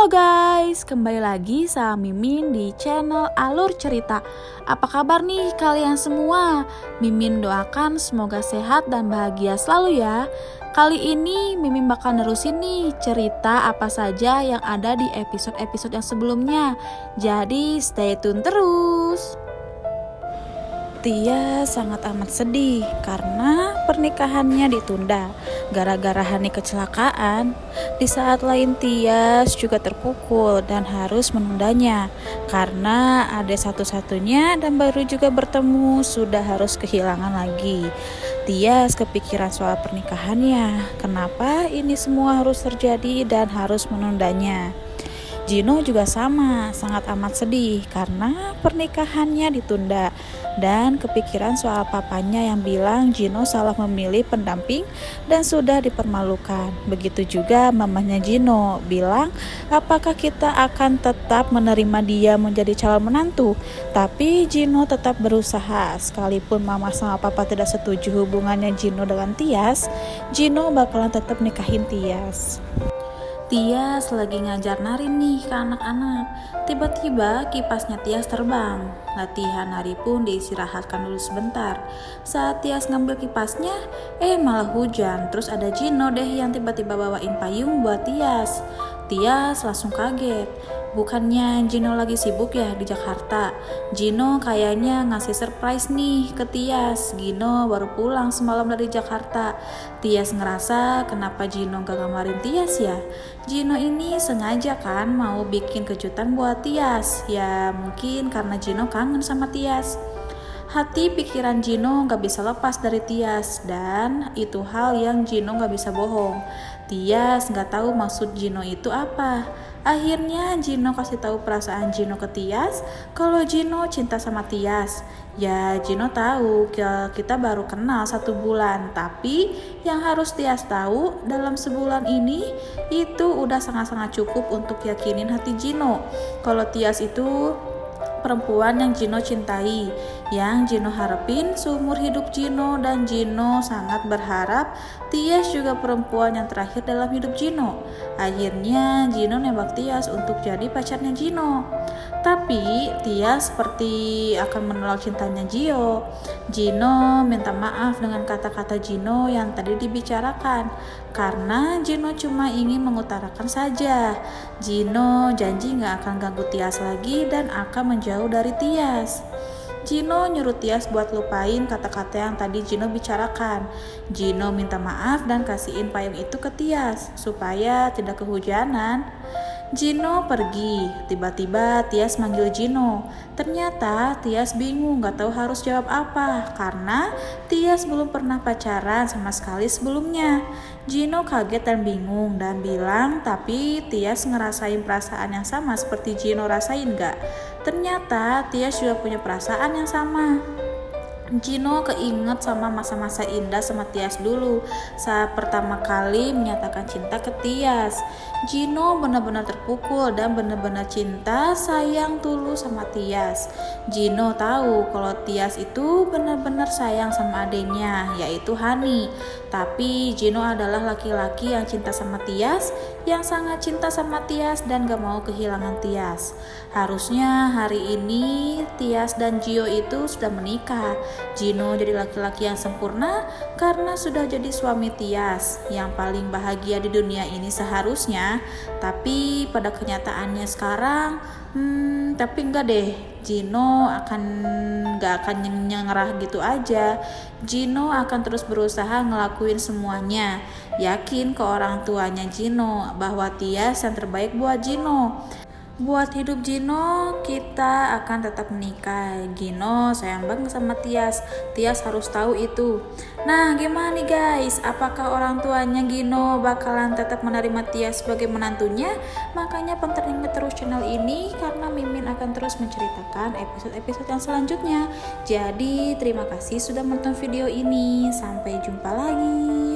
Halo guys, kembali lagi sama Mimin di channel Alur Cerita. Apa kabar nih kalian semua? Mimin doakan semoga sehat dan bahagia selalu ya. Kali ini Mimin bakal nerusin nih cerita apa saja yang ada di episode-episode yang sebelumnya. Jadi stay tune terus. Tia sangat amat sedih karena pernikahannya ditunda gara-gara Hani kecelakaan. Di saat lain Tias juga terpukul dan harus menundanya karena adik satu-satunya dan baru juga bertemu sudah harus kehilangan lagi. Tias kepikiran soal pernikahannya. Kenapa ini semua harus terjadi dan harus menundanya? Gino juga sama, sangat amat sedih karena pernikahannya ditunda dan kepikiran soal papanya yang bilang Gino salah memilih pendamping dan sudah dipermalukan. Begitu juga mamanya Gino bilang apakah kita akan tetap menerima dia menjadi calon menantu. Tapi Gino tetap berusaha, sekalipun mama sama papa tidak setuju hubungannya Gino dengan Tias, Gino bakalan tetap nikahin Tias. Tias lagi ngajar nari nih ke anak-anak. Tiba-tiba kipasnya Tias terbang. Latihan nari pun diistirahatkan dulu sebentar. Saat Tias ngambil kipasnya, malah hujan. Terus ada Gino deh yang tiba-tiba bawain payung buat Tias. Tias langsung kaget. Bukannya Gino lagi sibuk ya di Jakarta. Gino kayaknya ngasih surprise nih ke Tias. Gino baru pulang semalam dari Jakarta. Tias ngerasa kenapa Gino gak ngamarin Tias ya? Gino ini sengaja kan mau bikin kejutan buat Tias. Ya mungkin karena Gino kangen sama Tias. Hati pikiran Gino gak bisa lepas dari Tias dan itu hal yang Gino gak bisa bohong. Tias gak tahu maksud Gino itu apa. Akhirnya Gino kasih tahu perasaan Gino ke Tias kalau Gino cinta sama Tias. Ya Gino tahu kita baru kenal 1 bulan, tapi yang harus Tias tahu dalam sebulan ini itu udah sangat-sangat cukup untuk yakinin hati Gino kalau Tias itu perempuan yang Gino cintai, yang Gino harapin seumur hidup Gino, dan Gino sangat berharap Tias juga perempuan yang terakhir dalam hidup Gino. Akhirnya Gino nembak Tias untuk jadi pacarnya Gino. Tapi Tias seperti akan menolak cintanya Gio. Gino minta maaf dengan kata-kata Gino yang tadi dibicarakan karena Gino cuma ingin mengutarakan saja. Gino janji gak akan ganggu Tias lagi dan akan menjauh dari Tias. Gino nyuruh Tias buat lupain kata-kata yang tadi Gino bicarakan. Gino minta maaf dan kasihin payung itu ke Tias supaya tidak kehujanan. Gino pergi, tiba-tiba Tias manggil Gino. Ternyata Tias bingung gak tahu harus jawab apa karena Tias belum pernah pacaran sama sekali sebelumnya. Gino kaget dan bingung dan bilang tapi Tias ngerasain perasaan yang sama seperti Gino rasain gak? Ternyata Tias juga punya perasaan yang sama. Gino keinget sama masa-masa indah sama Tias dulu saat pertama kali menyatakan cinta ke Tias. Gino benar-benar terpukul dan benar-benar cinta sayang tulus sama Tias. Gino tahu kalau Tias itu benar-benar sayang sama adiknya yaitu Hani. Tapi Gino adalah laki-laki yang cinta sama Tias, yang sangat cinta sama Tias dan gak mau kehilangan Tias. Harusnya hari ini Tias dan Gio itu sudah menikah. Gino jadi laki-laki yang sempurna karena sudah jadi suami Tias yang paling bahagia di dunia ini seharusnya. Tapi pada kenyataannya sekarang tapi enggak deh, Gino gak akan nyerah gitu aja. Gino akan terus berusaha ngelakuin semuanya, yakin ke orang tuanya Gino bahwa Tias yang terbaik buat Gino. Buat hidup Gino, kita akan tetap menikah. Gino sayang banget sama Tias. Tias harus tahu itu. Nah, gimana nih guys? Apakah orang tuanya Gino bakalan tetap menerima Tias sebagai menantunya? Makanya pantengin terus channel ini karena Mimin akan terus menceritakan episode-episode yang selanjutnya. Jadi, terima kasih sudah menonton video ini. Sampai jumpa lagi.